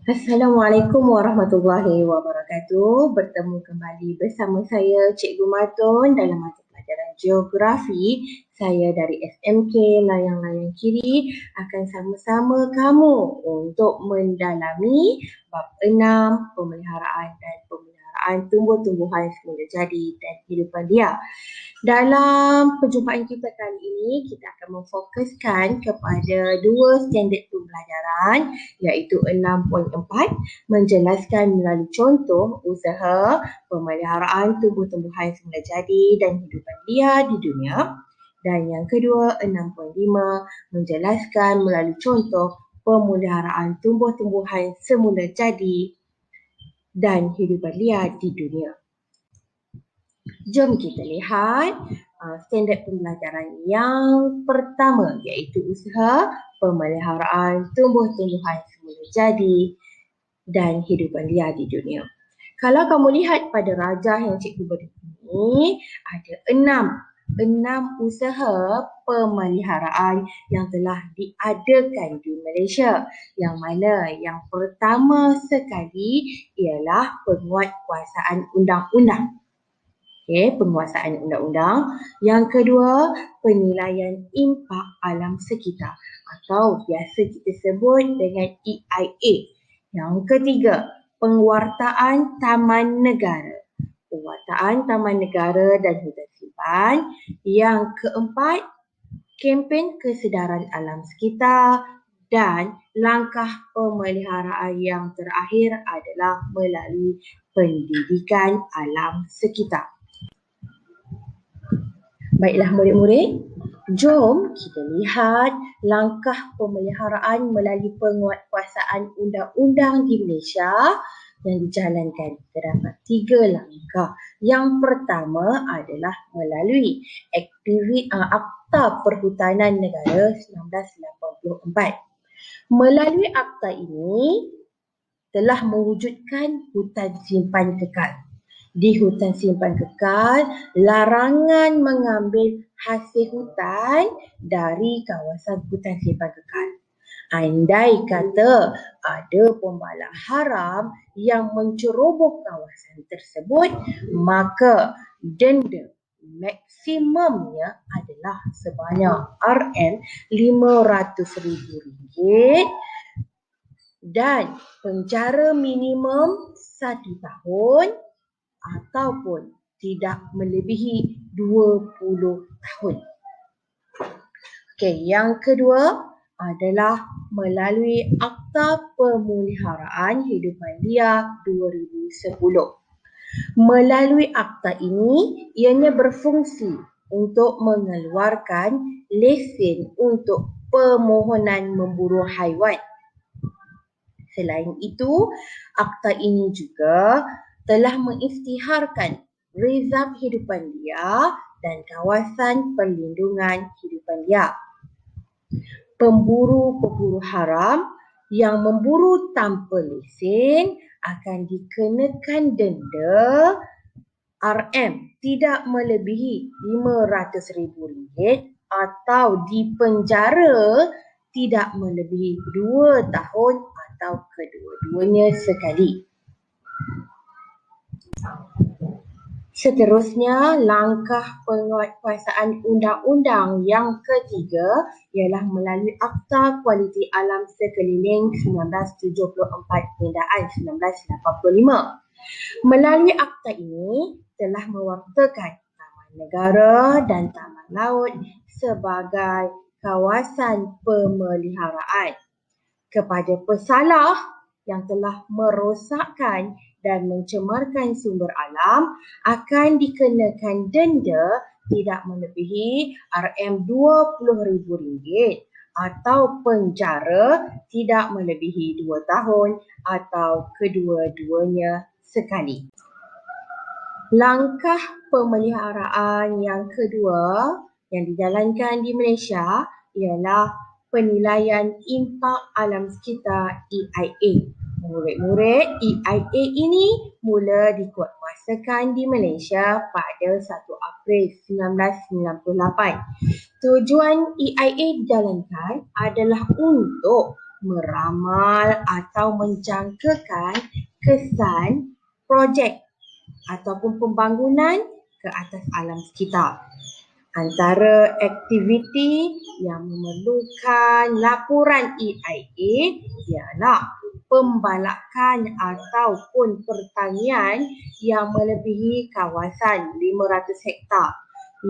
Assalamualaikum warahmatullahi wabarakatuh. Bertemu kembali bersama saya Cikgu Matun dalam mata pelajaran Geografi. Saya dari SMK Layang-Layang Kiri akan sama-sama kamu untuk mendalami bab 6 pemeliharaan dan pemeliharaan tumbuh-tumbuhan semula jadi dan kehidupan liar. Dalam perjumpaan kita kali ini, kita akan memfokuskan kepada dua standard pembelajaran iaitu 6.4 menjelaskan melalui contoh usaha pemeliharaan tumbuh-tumbuhan semula jadi dan hidupan liar di dunia, dan yang kedua 6.5 menjelaskan melalui contoh pemeliharaan tumbuh-tumbuhan semula jadi dan hidupan liar di dunia. Jom kita lihat standard pembelajaran yang pertama iaitu usaha pemeliharaan tumbuh-tumbuhan semula jadi dan hidupan liar di dunia. Kalau kamu lihat pada rajah yang cikgu beri ini, ada enam usaha pemeliharaan yang telah diadakan di Malaysia. Yang mana yang pertama sekali ialah penguatkuasaan undang-undang. Penguasaan undang-undang. Yang kedua, penilaian impak alam sekitar atau biasa kita sebut dengan EIA. Yang ketiga, penguartaan taman negara. Penguartaan taman negara dan hutan simpan. Yang keempat, kempen kesedaran alam sekitar. Dan langkah pemeliharaan yang terakhir adalah melalui pendidikan alam sekitar. Baiklah murid-murid, jom kita lihat langkah pemeliharaan melalui penguatkuasaan undang-undang di Malaysia yang dijalankan. Terdapat 3 langkah. Yang pertama adalah melalui Akta Perhutanan Negara 1984. Melalui akta ini telah mewujudkan hutan simpan kekal. Di hutan simpan kekal, larangan mengambil hasil hutan dari kawasan hutan simpan kekal. Andai kata ada pembalak haram yang menceroboh kawasan tersebut, maka denda maksimumnya adalah sebanyak RM500,000 dan penjara minimum 1 tahun ataupun tidak melebihi 20 tahun. Yang kedua adalah melalui Akta Pemeliharaan Hidupan Liar 2010. Melalui akta ini, ianya berfungsi untuk mengeluarkan lesen untuk permohonan memburu haiwan. Selain itu, akta ini juga telah mengisytiharkan Reserve Hidupan Liar dan Kawasan Perlindungan Hidupan Liar. Pemburu-pemburu haram yang memburu tanpa lesen akan dikenakan denda RM tidak melebihi RM500,000 atau dipenjara tidak melebihi 2 tahun atau kedua-duanya sekali. Seterusnya, langkah penguatkuasaan undang-undang yang ketiga ialah melalui Akta Kualiti Alam Sekeliling 1974 pindaan 1985. Melalui akta ini telah mewartakan taman negara dan taman laut sebagai kawasan pemeliharaan. Kepada pesalah yang telah merosakkan dan mencemarkan sumber alam akan dikenakan denda tidak melebihi RM20,000 atau penjara tidak melebihi 2 tahun atau kedua-duanya sekali. Langkah pemeliharaan yang kedua yang dijalankan di Malaysia ialah penilaian impak alam sekitar EIA. Murid-murid, EIA ini mula dikuatkuasakan di Malaysia pada 1 April 1998. Tujuan EIA dijalankan adalah untuk meramal atau menjangkakan kesan projek ataupun pembangunan ke atas alam sekitar. Antara aktiviti yang memerlukan laporan EIA ialah pembalakan ataupun pertanian yang melebihi kawasan 500 hektar.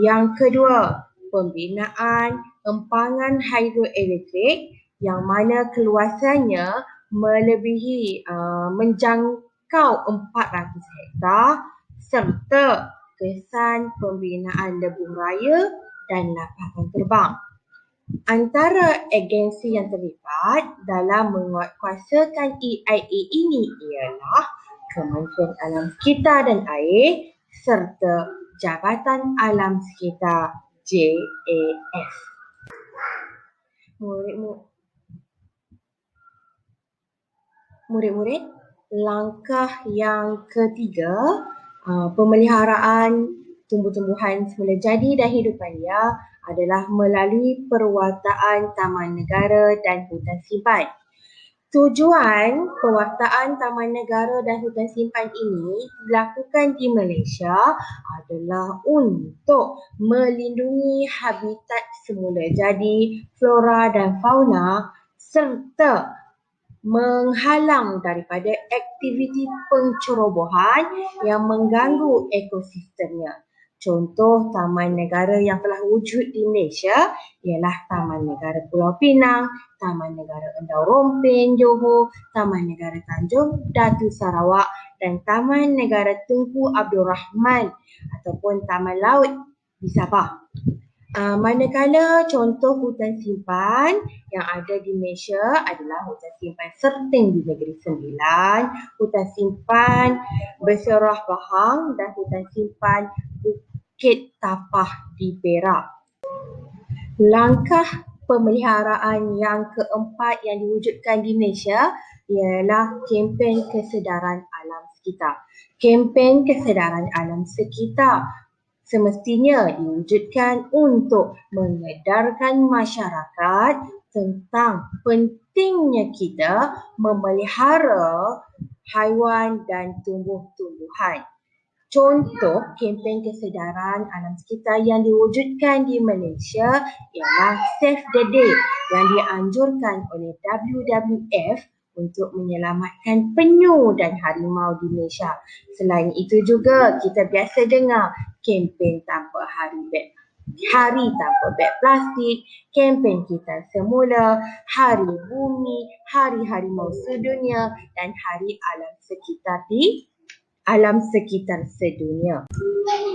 Yang kedua, pembinaan empangan hidroelektrik yang mana keluasannya melebihi menjangkau 400 hektar serta kesan pembinaan lebuh raya dan lapangan terbang. Antara agensi yang terlibat dalam menguatkuasakan EIA ini ialah Kementerian Alam Sekitar dan Air serta Jabatan Alam Sekitar JAS. Murid-murid, langkah yang ketiga, pemeliharaan tumbuh-tumbuhan semula jadi dan hidupan liar adalah melalui perwartaan taman negara dan hutan simpan. Tujuan pewartaan taman negara dan hutan simpan ini dilakukan di Malaysia adalah untuk melindungi habitat semula jadi, flora dan fauna serta menghalang daripada aktiviti pencerobohan yang mengganggu ekosistemnya. Contoh taman negara yang telah wujud di Malaysia ialah Taman Negara Pulau Pinang, Taman Negara Endau Rompin, Johor, Taman Negara Tanjung Datu Sarawak dan Taman Negara Tunku Abdul Rahman ataupun Taman Laut di Sabah. Manakala contoh hutan simpan yang ada di Malaysia adalah hutan simpan Serting di Negeri Sembilan, hutan simpan Berserah Bahang dan hutan simpan Bukit Tapah di Perak. Langkah pemeliharaan yang keempat yang diwujudkan di Malaysia ialah kempen kesedaran alam sekitar. Kempen kesedaran alam sekitar semestinya diwujudkan untuk mengedarkan masyarakat tentang pentingnya kita memelihara haiwan dan tumbuh-tumbuhan. Contoh kempen kesedaran alam sekitar yang diwujudkan di Malaysia ialah Save the Day yang dianjurkan oleh WWF untuk menyelamatkan penyu dan harimau di Malaysia. Selain itu juga kita biasa dengar kempen tanpa hari tanpa beg plastik, kempen kita semula, hari bumi, hari harimau sedunia dan hari alam sekitar sedunia.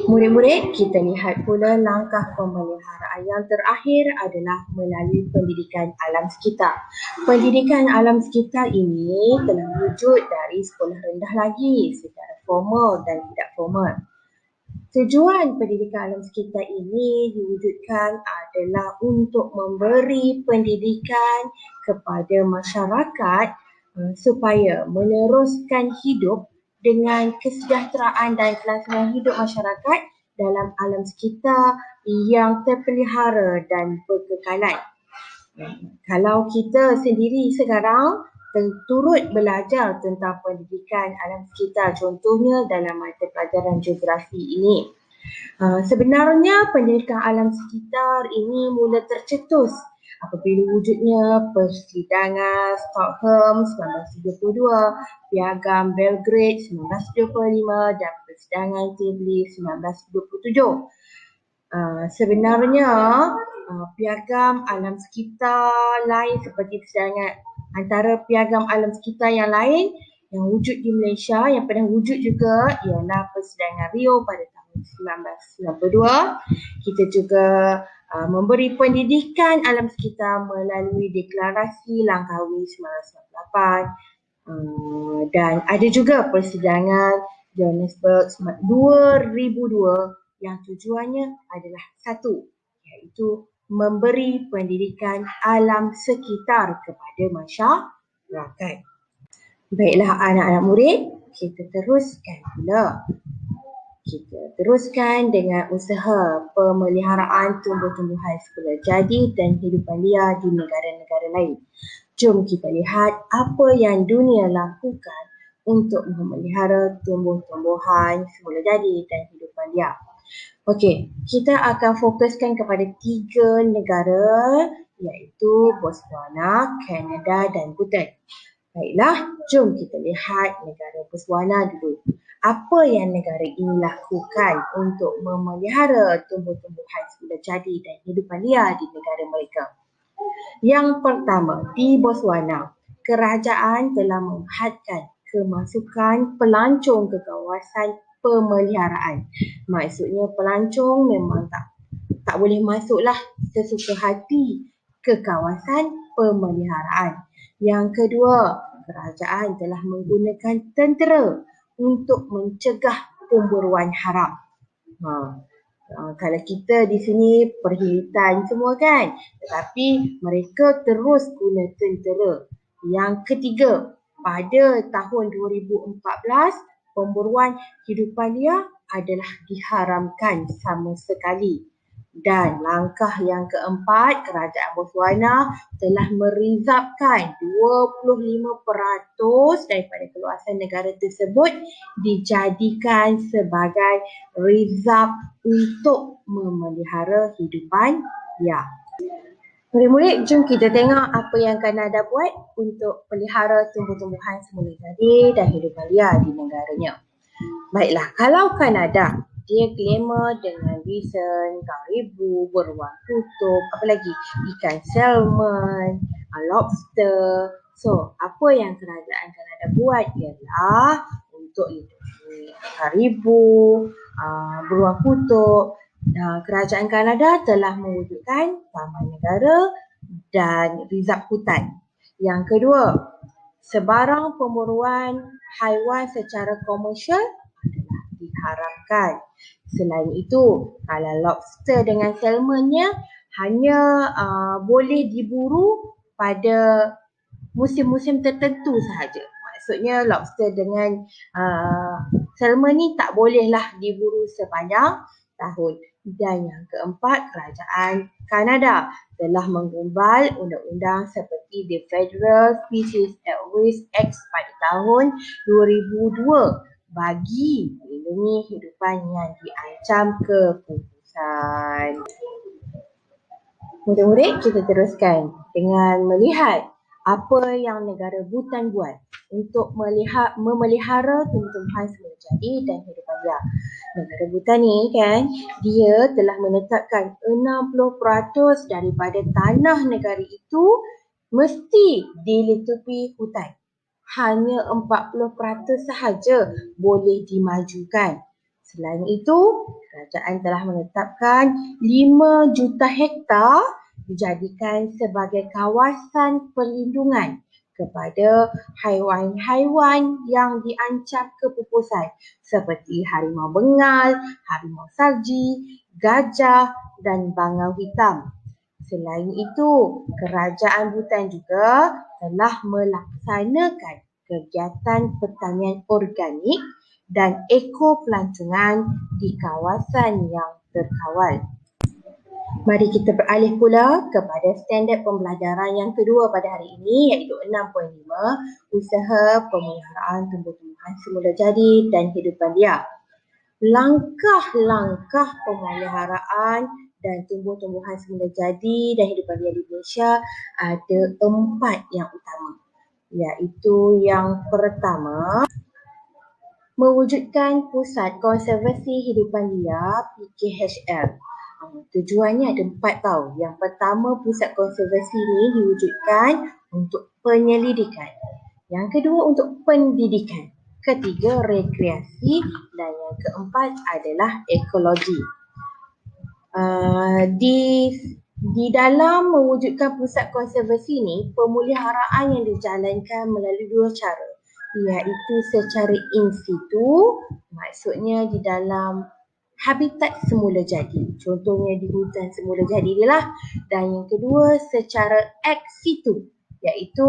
Murid-murid, kita lihat pula langkah pemeliharaan yang terakhir adalah melalui pendidikan alam sekitar. Pendidikan alam sekitar ini telah wujud dari sekolah rendah lagi secara formal dan tidak formal. Tujuan pendidikan alam sekitar ini diwujudkan adalah untuk memberi pendidikan kepada masyarakat supaya meneruskan hidup dengan kesejahteraan dan kelangsungan hidup masyarakat dalam alam sekitar yang terpelihara dan berkekalan. Kalau kita sendiri sekarang turut belajar tentang pendidikan alam sekitar, contohnya dalam mata pelajaran geografi ini. Sebenarnya pendidikan alam sekitar ini mula tercetus apabila wujudnya Persidangan Stockholm 1932, Piagam Belgrade 1925 dan Persidangan Tbilisi 1927. Sebenarnya piagam alam sekitar lain seperti persidangan antara piagam alam sekitar yang lain yang wujud di Malaysia yang pernah wujud juga ialah Persidangan Rio pada tahun 1992. Kita juga memberi pendidikan alam sekitar melalui Deklarasi Langkawi 1998 dan ada juga Persidangan Johannesburg 2002 yang tujuannya adalah satu, iaitu memberi pendidikan alam sekitar kepada masyarakat. Baiklah anak-anak murid, kita teruskan pula. Kita teruskan dengan usaha pemeliharaan tumbuh-tumbuhan semula jadi dan hidupan liar di negara-negara lain. Jom kita lihat apa yang dunia lakukan untuk memelihara tumbuh-tumbuhan semula jadi dan hidupan liar. Okey, kita akan fokuskan kepada 3 negara iaitu Botswana, Kanada dan Bhutan. Baiklah, jom kita lihat negara Botswana dulu. Apa yang negara ini lakukan untuk memelihara tumbuh-tumbuhan semula jadi dan hidupan liar di negara mereka? Yang pertama, di Botswana, kerajaan telah menghadkan kemasukan pelancong ke kawasan pemeliharaan. Maksudnya pelancong memang tak boleh masuklah sesuka hati ke kawasan pemeliharaan. Yang kedua, kerajaan telah menggunakan tentera untuk mencegah pemburuan haram. Kalau kita di sini perhilitan semua kan, tetapi mereka terus guna tentera. Yang ketiga, pada tahun 2014, pemburuan hidupan liar adalah diharamkan sama sekali. Dan langkah yang keempat, kerajaan Botswana telah merizabkan 25% daripada keluasan negara tersebut dijadikan sebagai rizab untuk memelihara hidupan liar. Murid-murid, jom kita tengok apa yang Kanada buat untuk pelihara tumbuh-tumbuhan semula jadi dan hidupan liar di negaranya. Baiklah, kalau Kanada, dia glamour dengan bison, karibu, beruang kutub, apa lagi? Ikan salmon, lobster. So, apa yang kerajaan Kanada buat ialah untuk lindungi karibu, beruang kutub. Kerajaan Kanada telah mewujudkan taman negara dan rizab hutan. Yang kedua, sebarang pemburuan haiwan secara komersial adalah diharamkan. Selain itu, kalau lobster dengan salmonnya hanya boleh diburu pada musim-musim tertentu sahaja. Maksudnya lobster dengan salmon ni tak bolehlah diburu sepanjang tahun. Dan yang keempat, kerajaan Kanada telah menggumbal undang-undang seperti The Federal Species at Risk Act pada tahun 2002 bagi melindungi hidupan yang diancam keputusan. Murid-murid, kita teruskan dengan melihat apa yang negara Bhutan buat untuk memelihara tumbuh-tumbuhan semula jadi dan hidupan liar. Negara Bhutan ni kan, dia telah menetapkan 60% daripada tanah negara itu mesti dilitupi hutan. Hanya 40% sahaja boleh dimajukan. Selain itu, kerajaan telah menetapkan 5 juta hektar dijadikan sebagai kawasan perlindungan kepada haiwan-haiwan yang diancam kepupusan seperti harimau bengal, harimau salji, gajah dan bangau hitam. Selain itu, kerajaan Bhutan juga telah melaksanakan kegiatan pertanian organik dan ekopelancongan di kawasan yang terkawal. Mari kita beralih pula kepada standard pembelajaran yang kedua pada hari ini iaitu 6.5, usaha pemeliharaan tumbuh-tumbuhan semula jadi dan hidupan liar. Langkah-langkah pemeliharaan dan tumbuh-tumbuhan semula jadi dan hidupan liar di Malaysia ada 4 yang utama. Iaitu yang pertama, mewujudkan Pusat Konservasi Hidupan Liar PKHL. Tujuannya ada 4 tau. Yang pertama, pusat konservasi ini diwujudkan untuk penyelidikan. Yang kedua, untuk pendidikan. Ketiga, rekreasi. Dan yang keempat adalah ekologi. Di dalam mewujudkan pusat konservasi ini, pemeliharaan yang dijalankan melalui 2 cara. Iaitu secara in situ, maksudnya di dalam habitat semula jadi. Contohnya di hutan semula jadi dia lah. Dan yang kedua secara ex situ, iaitu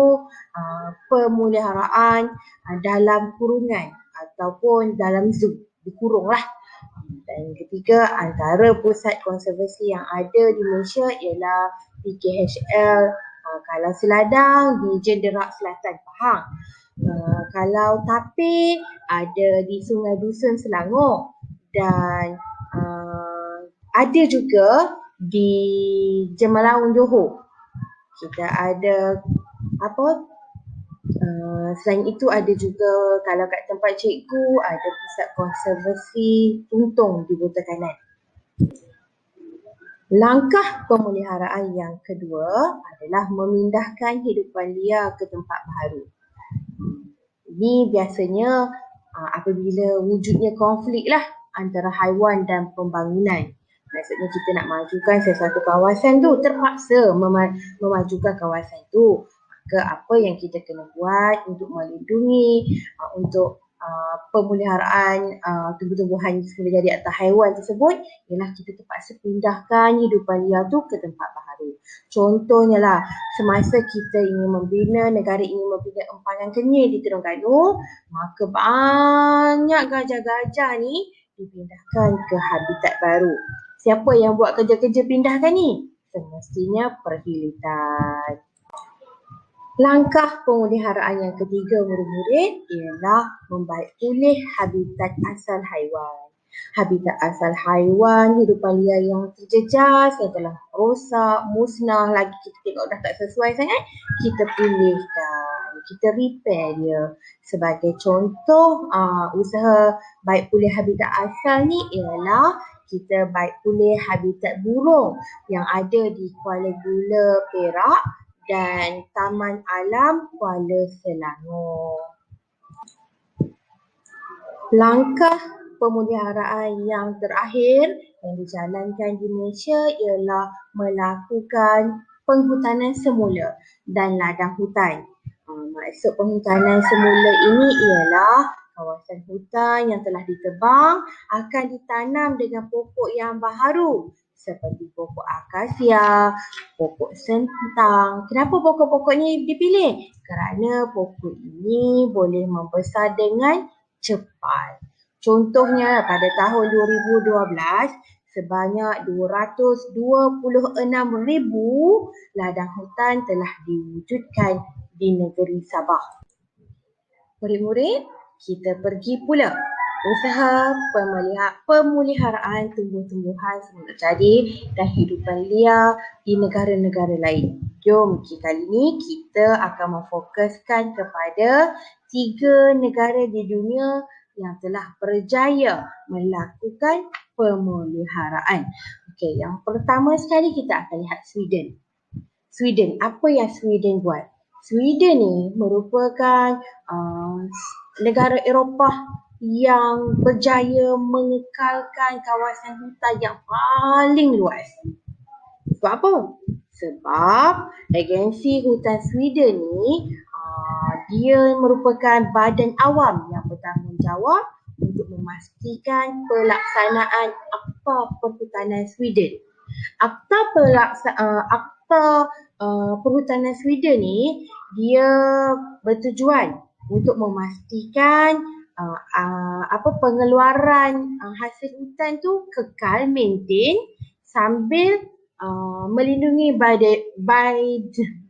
pemeliharaan dalam kurungan ataupun dalam zoo, dikurung lah. Dan yang ketiga, antara pusat konservasi yang ada di Malaysia ialah PKHL Kalau Seladang di Jenderak Selatan, Pahang. Kalau Tapir ada di Sungai Dusun, Selangor. Dan ada juga di Jemalang, Johor. Kita ada selain itu ada juga kalau kat tempat cikgu ada pusat konservasi tuntung di Buta Kanan. Langkah pemeliharaan yang kedua adalah memindahkan hidupan liar ke tempat baru. Ini biasanya apabila wujudnya konflik lah antara haiwan dan pembangunan. Maksudnya kita nak majukan sesuatu kawasan tu, terpaksa memajukan kawasan tu. Maka apa yang kita kena buat untuk melindungi, untuk pemeliharaan tumbuh-tumbuhan jadi atau haiwan tersebut ialah kita terpaksa pindahkan hidupan liar tu ke tempat baru. Contohnya lah, semasa kita negara ingin membina empangan kenyir di Terengganu, maka banyak gajah-gajah ni dipindahkan ke habitat baru. Siapa yang buat kerja-kerja pindahkan ni? Semestinya perkhidmatan. Langkah pemeliharaan yang ketiga murid-murid ialah membaik pulih habitat asal haiwan. Habitat asal haiwan, hidupan liar yang terjejas, yang telah rosak, musnah, lagi kita tengok dah tak sesuai sangat, kita pulihkan, kita repair dia. Sebagai contoh, usaha baik pulih habitat asal ni ialah kita baik pulih habitat burung yang ada di Kuala Gula, Perak dan Taman Alam Kuala Selangor. Langkah pemeliharaan yang terakhir yang dijalankan di Malaysia ialah melakukan penghutanan semula dan ladang hutan. Maksud penghutanan semula ini ialah kawasan hutan yang telah ditebang akan ditanam dengan pokok yang baharu seperti pokok akasia, pokok sentang. Kenapa pokok-pokok ni dipilih? Kerana pokok ini boleh membesar dengan cepat. Contohnya pada tahun 2012, sebanyak 226,000 ladang hutan telah diwujudkan di negeri Sabah. Murid-murid, kita pergi pula usaha pemeliharaan tumbuh-tumbuhan semula jadi dan hidupan liar di negara-negara lain. Jom kali ini kita akan memfokuskan kepada 3 negara di dunia yang telah berjaya melakukan pemeliharaan. Okey, yang pertama sekali kita akan lihat Sweden. Sweden, apa yang Sweden buat? Sweden ni merupakan negara Eropah yang berjaya mengekalkan kawasan hutan yang paling luas. Sebab apa? Sebab agensi hutan Sweden ni dia merupakan badan awam yang bertanggungjawab untuk memastikan pelaksanaan Akta Perhutanan Sweden. Akta Perhutanan Sweden ni dia bertujuan untuk memastikan pengeluaran hasil hutan tu kekal, maintain sambil melindungi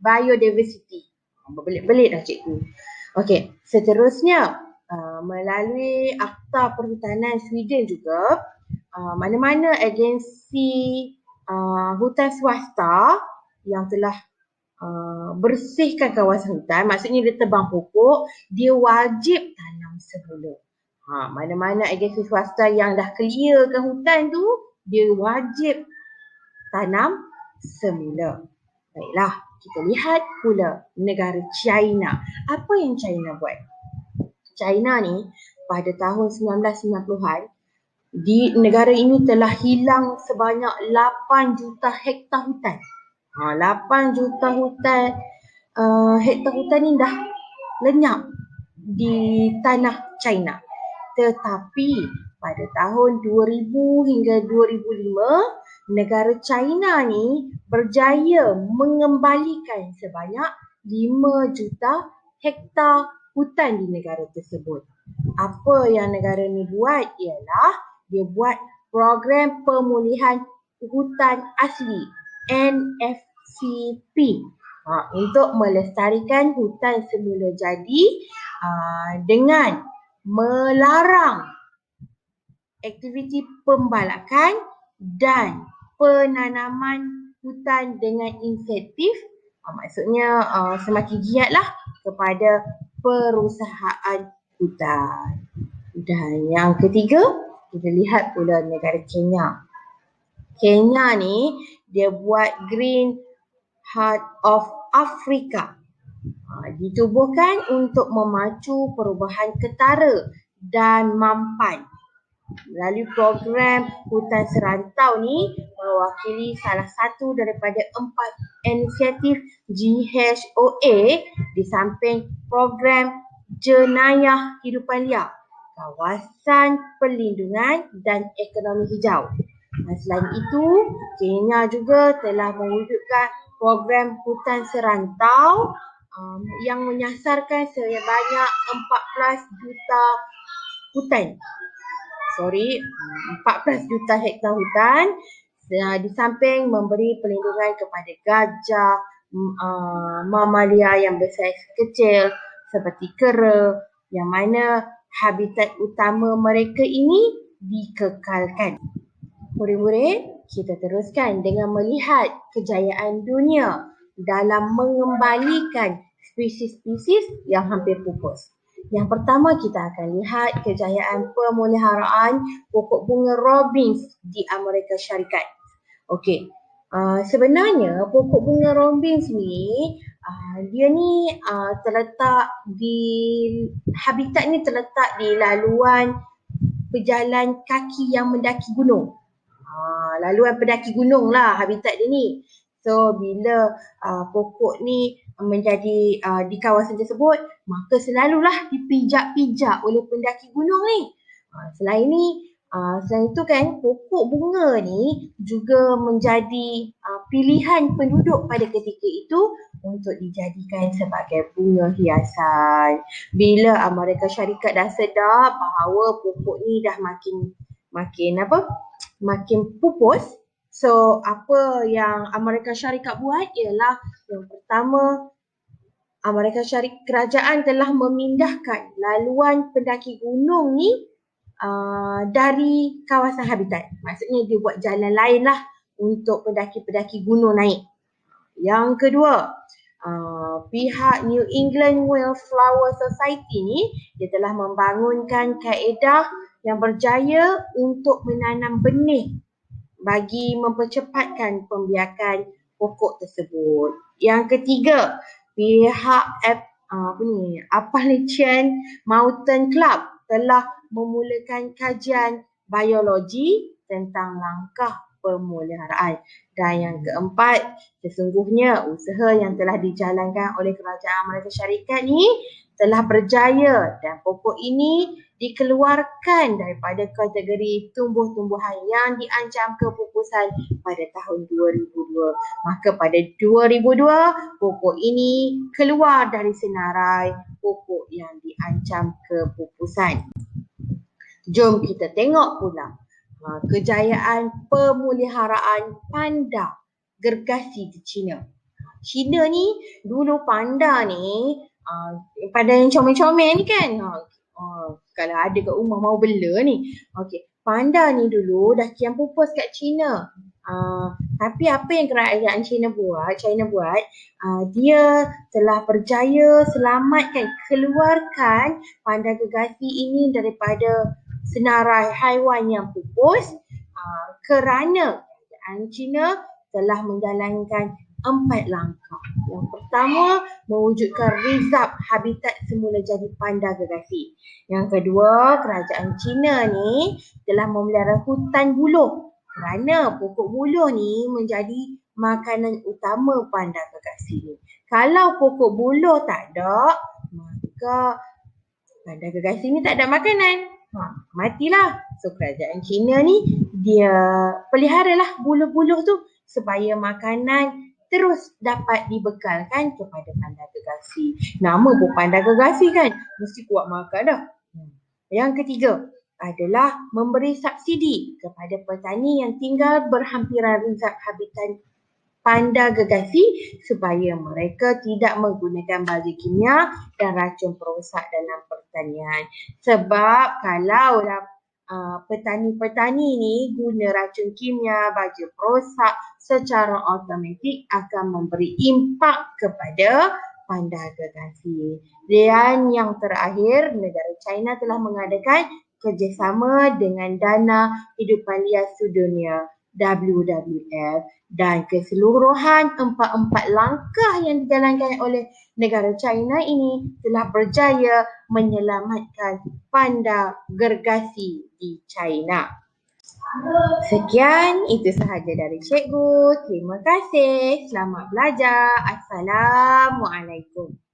biodiversity. Belit-belit dah cikgu. Okey, seterusnya melalui Akta Perhutanan Sweden juga mana-mana agensi hutan swasta yang telah bersihkan kawasan hutan, maksudnya dia tebang pokok, dia wajib tanam semula. Mana-mana agensi swasta yang dah clearkan hutan tu, dia wajib tanam semula. Baiklah, kita lihat pula negara China. Apa yang China buat? China ni pada tahun 1990-an, di negara ini telah hilang sebanyak 8 juta hektar hutan. 8 juta hektar hutan ni dah lenyap di tanah China. Tetapi pada tahun 2000 hingga 2005, negara China ni berjaya mengembalikan sebanyak 5 juta hektar hutan di negara tersebut. Apa yang negara ni buat ialah dia buat program pemulihan hutan asli, NFCP. untuk melestarikan hutan semula jadi dengan melarang aktiviti pembalakan dan penanaman hutan dengan insentif, maksudnya semakin giatlah kepada perusahaan hutan. Dan yang ketiga, kita lihat pula negara Kenya. Kenya ni dia buat Green Heart of Africa. Ditubuhkan untuk memacu perubahan ketara dan mampan. Melalui program hutan serantau ni mewakili salah satu daripada 4 inisiatif GHOA di samping program jenayah hidupan liar, kawasan perlindungan dan ekonomi hijau. Selain itu, Kenya juga telah mewujudkan program hutan serantau yang menyasarkan sebanyak 14 juta hutan. 14 juta hektar hutan, di samping memberi perlindungan kepada gajah, mamalia yang bersaiz kecil seperti kera, yang mana habitat utama mereka ini dikekalkan. Murid-murid, kita teruskan dengan melihat kejayaan dunia dalam mengembalikan spesies-spesies yang hampir pupus. Yang pertama, kita akan lihat kejayaan pemeliharaan pokok bunga robins di Amerika Syarikat. Okey, sebenarnya pokok bunga robins ni dia ni terletak di habitat ni terletak di laluan pejalan kaki yang mendaki gunung. Laluan pendaki gunung lah habitat dia ni. So bila pokok ni menjadi di kawasan tersebut, maka selalulah dipijak-pijak oleh pendaki gunung ni. Selain itu kan, pokok bunga ni juga menjadi pilihan penduduk pada ketika itu untuk dijadikan sebagai bunga hiasan. Bila Amerika Syarikat dah sedar bahawa pokok ni dah makin pupus, so apa yang Amerika Syarikat buat ialah yang pertama, kerajaan telah memindahkan laluan pendaki gunung ni dari kawasan habitat. Maksudnya dia buat jalan lain lah untuk pendaki-pendaki gunung naik. Yang kedua, pihak New England Wildflower Society ni dia telah membangunkan kaedah yang berjaya untuk menanam benih bagi mempercepatkan pembiakan pokok tersebut. Yang ketiga, pihak Appalachian Mountain Club telah memulakan kajian biologi tentang langkah pemeliharaan. Dan yang keempat, sesungguhnya usaha yang telah dijalankan oleh kerajaan Amerika Syarikat ni telah berjaya dan pokok ini dikeluarkan daripada kategori tumbuh-tumbuhan yang diancam kepupusan pada tahun 2002. Maka pada 2002, pokok ini keluar dari senarai pokok yang diancam kepupusan. Jom kita tengok pula kejayaan pemeliharaan panda gergasi di China. China ni dulu panda ni, panda yang comel-comel ni kan, kalau ada kat rumah mau bela ni. Okey, panda ni dulu dah kian pupus kat China. Tapi apa yang kerajaan China buat, dia telah berjaya keluarkan panda gergasi ini daripada senarai haiwan yang pupus, kerana kerajaan China telah menjalankan 4 langkah. Yang pertama, mewujudkan reserve habitat semula jadi panda gergasi. Yang kedua, kerajaan China ni telah memelihara hutan buluh kerana pokok buluh ni menjadi makanan utama panda gergasi ni. Kalau pokok buluh tak ada, maka panda gergasi ni tak ada makanan. Matilah. So kerajaan China ni dia peliharalah buluh-buluh tu supaya makanan terus dapat dibekalkan kepada panda gergasi. Nama pun panda gergasi kan, mesti kuat makan dah. Yang ketiga adalah memberi subsidi kepada petani yang tinggal berhampiran reserve habitat panda gergasi supaya mereka tidak menggunakan baja kimia dan racun perosak dalam pertanian. Sebab kalaulah petani-petani ni guna racun kimia, baja perosak secara automatik akan memberi impak kepada panda gergasi. Dan yang terakhir, negara China telah mengadakan kerjasama dengan Dana Hidupan Liar Sedunia WWF dan keseluruhan empat langkah yang dijalankan oleh negara China ini telah berjaya menyelamatkan panda gergasi di China. Sekian, itu sahaja dari cikgu. Terima kasih. Selamat belajar. Assalamualaikum.